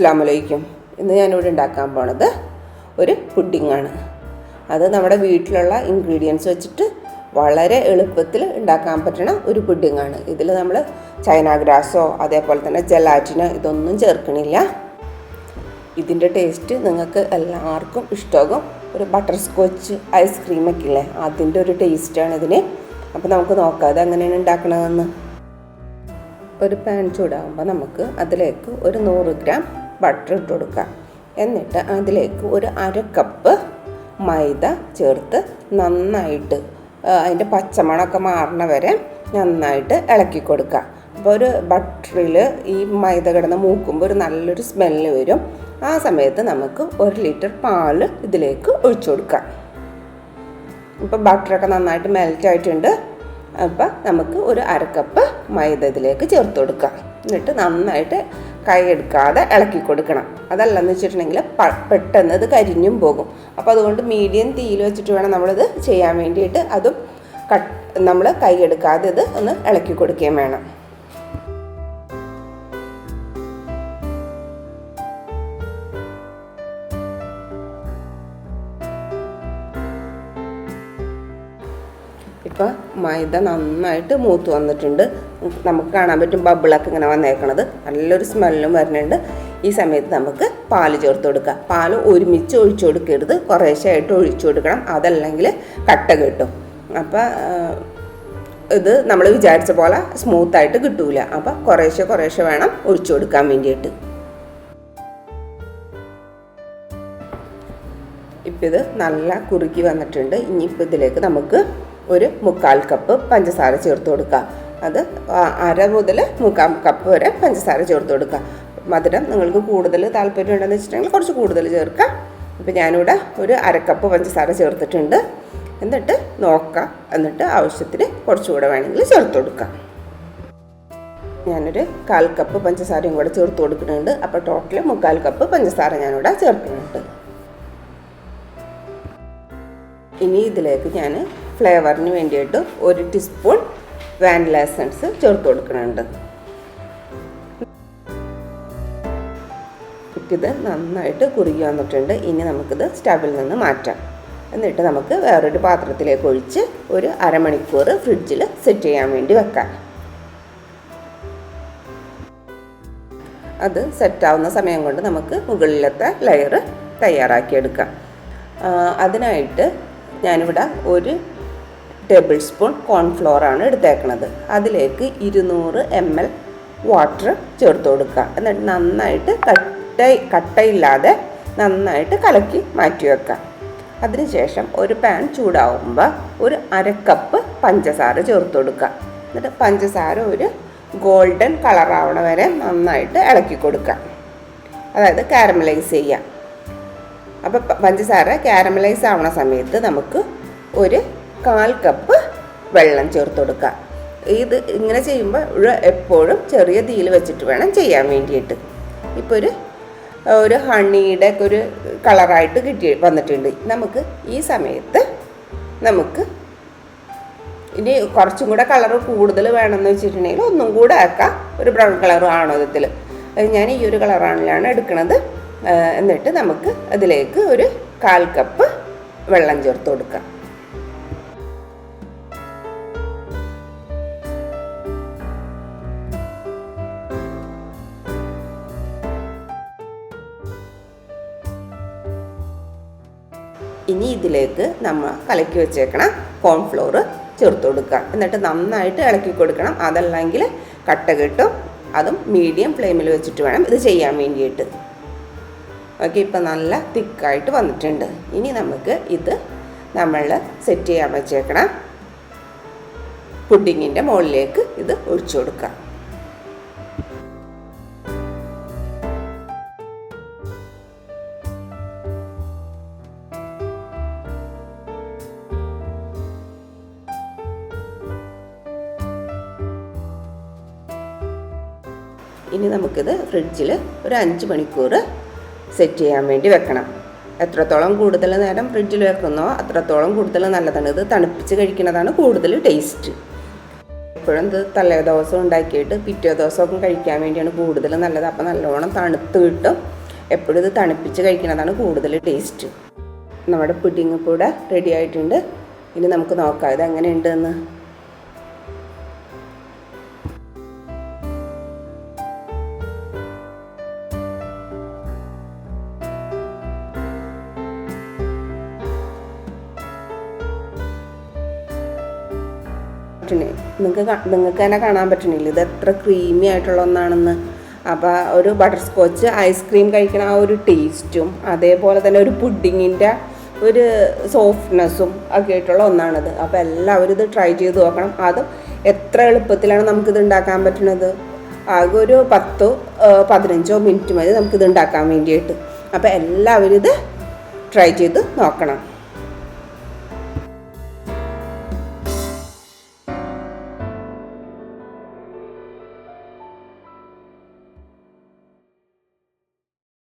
അസ്സലാമു അലൈക്കും. ഇന്ന് ഞാനിവിടെ ഉണ്ടാക്കാൻ പോണത് ഒരു പുഡിങ്ങാണ്. അത് നമ്മുടെ വീട്ടിലുള്ള ഇൻഗ്രീഡിയൻസ് വെച്ചിട്ട് വളരെ എളുപ്പത്തിൽ ഉണ്ടാക്കാൻ പറ്റുന്ന ഒരു പുഡിങ്ങാണ്. ഇതിൽ നമ്മൾ ചൈന ഗ്രാസോ അതേപോലെ തന്നെ ജെലാറ്റിനോ ഇതൊന്നും ചേർക്കണില്ല. ഇതിൻ്റെ ടേസ്റ്റ് നിങ്ങൾക്ക് എല്ലാവർക്കും ഇഷ്ടമാകും. ഒരു ബട്ടർ സ്കോച്ച് ഐസ്ക്രീമൊക്കെ ഇല്ലേ, അതിൻ്റെ ഒരു ടേസ്റ്റാണ് ഇതിന്. അപ്പോൾ നമുക്ക് നോക്കാം അത് എങ്ങനെയാണ് ഉണ്ടാക്കണതെന്ന്. ഒരു പാൻ ചൂടാകുമ്പോൾ നമുക്ക് അതിലേക്ക് ഒരു 100 ഗ്രാം ബട്ടർ ഇട്ട് കൊടുക്കാം. എന്നിട്ട് അതിലേക്ക് ഒരു 1/2 കപ്പ് മൈദ ചേർത്ത് നന്നായിട്ട് അതിൻ്റെ പച്ചമണമൊക്കെ മാറണ വരെ നന്നായിട്ട് ഇളക്കി കൊടുക്കുക. അപ്പോൾ ഒരു ബട്ടറിൽ ഈ മൈദ കിടന്ന് മൂക്കുമ്പോൾ ഒരു നല്ലൊരു സ്മെല്ല് വരും. ആ സമയത്ത് നമുക്ക് 1 ലിറ്റർ പാൽ ഇതിലേക്ക് ഒഴിച്ചു കൊടുക്കാം. ഇപ്പോൾ ബട്ടറൊക്കെ നന്നായിട്ട് മെൽറ്റ് ആയിട്ടുണ്ട്. അപ്പോൾ നമുക്ക് ഒരു 1/2 കപ്പ് മൈദ ഇതിലേക്ക് ചേർത്ത് കൊടുക്കാം. എന്നിട്ട് നന്നായിട്ട് കൈ എടുക്കാതെ ഇളക്കി കൊടുക്കണം. അതല്ലെന്ന് വെച്ചിട്ടുണ്ടെങ്കിൽ പെട്ടെന്ന് ഇത് കരിഞ്ഞും പോകും. അപ്പോൾ അതുകൊണ്ട് മീഡിയം തീയിൽ വെച്ചിട്ട് വേണം നമ്മളിത് ചെയ്യാൻ വേണ്ടിയിട്ട്. അതും നമ്മൾ കൈ എടുക്കാതെ ഇത് ഒന്ന് ഇളക്കി കൊടുക്കുകയും വേണം. ഇപ്പോൾ മൈദ നന്നായിട്ട് മൂത്ത് വന്നിട്ടുണ്ട്. നമുക്ക് കാണാൻ പറ്റും ബബിളൊക്കെ ഇങ്ങനെ വന്നേക്കണത്. നല്ലൊരു സ്മെല്ലും വരുന്നുണ്ട്. ഈ സമയത്ത് നമുക്ക് പാല് ചേർത്ത് കൊടുക്കാം. പാല് ഒരുമിച്ച് ഒഴിച്ചു കൊടുക്കരുത്, കുറേശ്ശായിട്ട് ഒഴിച്ചു കൊടുക്കണം. അതല്ലെങ്കിൽ കട്ട കിട്ടും. അപ്പോൾ ഇത് നമ്മൾ വിചാരിച്ച പോലെ സ്മൂത്തായിട്ട് കിട്ടൂല. അപ്പോൾ കുറേശ്ശെ വേണം ഒഴിച്ചു കൊടുക്കാൻ വേണ്ടിയിട്ട്. ഇപ്പം ഇത് നല്ല കുറുകി വന്നിട്ടുണ്ട്. ഇനിയിപ്പോൾ ഇതിലേക്ക് നമുക്ക് ഒരു 1/4 കപ്പ് പഞ്ചസാര ചേർത്ത് കൊടുക്കുക. അത് 1/2 മുതൽ 1/4 കപ്പ് വരെ പഞ്ചസാര ചേർത്ത് കൊടുക്കുക. മധുരം നിങ്ങൾക്ക് കൂടുതൽ താല്പര്യം ഉണ്ടെന്ന് വെച്ചിട്ടുണ്ടെങ്കിൽ കുറച്ച് കൂടുതൽ ചേർക്കാം. ഇപ്പോൾ ഞാനിവിടെ ഒരു 1/2 കപ്പ് പഞ്ചസാര ചേർത്തിട്ടുണ്ട്. എന്നിട്ട് നോക്കാം. എന്നിട്ട് ആവശ്യത്തിന് കുറച്ചുകൂടെ വേണമെങ്കിൽ ചേർത്ത് കൊടുക്കാം. ഞാനൊരു 1/4 കപ്പ് പഞ്ചസാരയും കൂടെ ചേർത്ത് കൊടുക്കുന്നുണ്ട്. അപ്പോൾ ടോട്ടൽ 1/4 കപ്പ് പഞ്ചസാര ഞാനിവിടെ ചേർക്കുന്നുണ്ട്. ഇനി ഇതിലേക്ക് ഞാൻ ഫ്ലേവറിന് വേണ്ടിയിട്ട് 1 ടീസ്പൂൺ വാനില എസൻസ് ചേർത്ത് കൊടുക്കുന്നുണ്ട്. ഇത് നന്നായിട്ട് കുറുകി വന്നിട്ടുണ്ട്. ഇനി നമുക്കിത് സ്റ്റവിൽ നിന്ന് മാറ്റാം. എന്നിട്ട് നമുക്ക് വേറൊരു പാത്രത്തിലേക്ക് ഒഴിച്ച് ഒരു 1/2 മണിക്കൂർ ഫ്രിഡ്ജിൽ സെറ്റ് ചെയ്യാൻ വേണ്ടി വെക്കാം. അത് സെറ്റാവുന്ന സമയം കൊണ്ട് നമുക്ക് മുകളിലത്തെ ലെയർ തയ്യാറാക്കിയെടുക്കാം. അതിനായിട്ട് ഞാനിവിടെ 1 ടേബിൾ സ്പൂൺ കോൺഫ്ലോറാണ് എടുത്തേക്കണത്. അതിലേക്ക് 200 ml വാട്ടർ ചേർത്ത് കൊടുക്കുക. എന്നിട്ട് നന്നായിട്ട് കട്ടയില്ലാതെ നന്നായിട്ട് കലക്കി മാറ്റി വെക്കാം. അതിനുശേഷം ഒരു പാൻ ചൂടാവുമ്പോൾ ഒരു 1/2 കപ്പ് പഞ്ചസാര ചേർത്ത് കൊടുക്കുക. എന്നിട്ട് പഞ്ചസാര ഒരു ഗോൾഡൻ കളറാവണ വരെ നന്നായിട്ട് ഇളക്കി കൊടുക്കുക. അതായത് കാരമലൈസ് ചെയ്യുക. അപ്പോൾ പഞ്ചസാര കാരമലൈസ് ആവുന്ന സമയത്ത് നമുക്ക് ഒരു 1/4 കപ്പ് വെള്ളം ചേർത്ത് കൊടുക്കുക. ഇത് ഇങ്ങനെ ചെയ്യുമ്പോൾ എപ്പോഴും ചെറിയ തീയിൽ വെച്ചിട്ട് വേണം ചെയ്യാൻ വേണ്ടിയിട്ട്. ഇപ്പോൾ ഒരു ഹണിയുടെ ഒക്കെ ഒരു കളറായിട്ട് വന്നിട്ടുണ്ട്. നമുക്ക് ഈ സമയത്ത് നമുക്ക് ഇനി കുറച്ചും കൂടെ കളറ് കൂടുതൽ വേണമെന്ന് വെച്ചിട്ടുണ്ടെങ്കിൽ ഒന്നും കൂടെ ആക്കാം. ഒരു ബ്രൗൺ കളർ ആണോ ഇതിൽ. ഞാൻ ഈ ഒരു കളറാണ് എടുക്കുന്നത്. എന്നിട്ട് നമുക്ക് അതിലേക്ക് ഒരു 1/4 കപ്പ് വെള്ളം ചേർത്ത് കൊടുക്കാം. ഇനി ഇതിലേക്ക് നമ്മൾ കലക്കി വെച്ചേക്കണം കോൺഫ്ലോർ ചേർത്ത് കൊടുക്കുക. എന്നിട്ട് നന്നായിട്ട് ഇളക്കി കൊടുക്കണം. അതല്ലെങ്കിൽ കട്ട കിട്ടും. അതും മീഡിയം ഫ്ലെയിമിൽ വെച്ചിട്ട് വേണം ഇത് ചെയ്യാൻ വേണ്ടിയിട്ട്. ഓക്കെ, ഇപ്പം നല്ല തിക്കായിട്ട് വന്നിട്ടുണ്ട്. ഇനി നമുക്ക് ഇത് നമ്മൾ സെറ്റ് ചെയ്യാൻ വെച്ചേക്കണം പുഡിങ്ങിൻ്റെ മുകളിലേക്ക് ഇത് ഒഴിച്ചു കൊടുക്കാം. ഇനി നമുക്കിത് ഫ്രിഡ്ജിൽ ഒരു 5 മണിക്കൂർ സെറ്റ് ചെയ്യാൻ വേണ്ടി വെക്കണം. എത്രത്തോളം കൂടുതൽ നേരം ഫ്രിഡ്ജിൽ വെക്കുന്നോ അത്രത്തോളം കൂടുതൽ നല്ലതാണ്. ഇത് തണുപ്പിച്ച് കഴിക്കുന്നതാണ് കൂടുതൽ ടേസ്റ്റ്. എപ്പോഴും ഇത് തലേ ദിവസം ഉണ്ടാക്കിയിട്ട് പിറ്റേ ദിവസമൊക്കെ കഴിക്കാൻ വേണ്ടിയാണ് കൂടുതൽ നല്ലത്. അപ്പോൾ നല്ലോണം തണുത്ത് കിട്ടും. എപ്പോഴും ഇത് തണുപ്പിച്ച് കഴിക്കുന്നതാണ് കൂടുതൽ ടേസ്റ്റ്. നമ്മുടെ പുഡിംഗ് ഇപ്പോൾ ഇവിടെ റെഡി ആയിട്ടുണ്ട്. ഇനി നമുക്ക് നോക്കാം ഇത് എങ്ങനെയുണ്ടെന്ന്. നിങ്ങൾക്ക് തന്നെ കാണാൻ പറ്റണില്ല ഇത് എത്ര ക്രീമി ആയിട്ടുള്ള ഒന്നാണെന്ന്. അപ്പോൾ ഒരു ബട്ടർ സ്കോച്ച് ഐസ്ക്രീം കഴിക്കണ ആ ഒരു ടേസ്റ്റും അതേപോലെ തന്നെ ഒരു പുഡിങ്ങിൻ്റെ ഒരു സോഫ്റ്റ്നെസ്സും ഒക്കെ ആയിട്ടുള്ള ഒന്നാണിത്. അപ്പോൾ എല്ലാവരും ഇത് ട്രൈ ചെയ്ത് നോക്കണം. അതും എത്ര എളുപ്പത്തിലാണ് നമുക്കിത് ഉണ്ടാക്കാൻ പറ്റുന്നത്. ആകെ ഒരു 10-15 മിനിറ്റ് മതി നമുക്കിത് ഉണ്ടാക്കാൻ വേണ്ടിയിട്ട്. അപ്പോൾ എല്ലാവരും ഇത് ട്രൈ ചെയ്ത് നോക്കണം.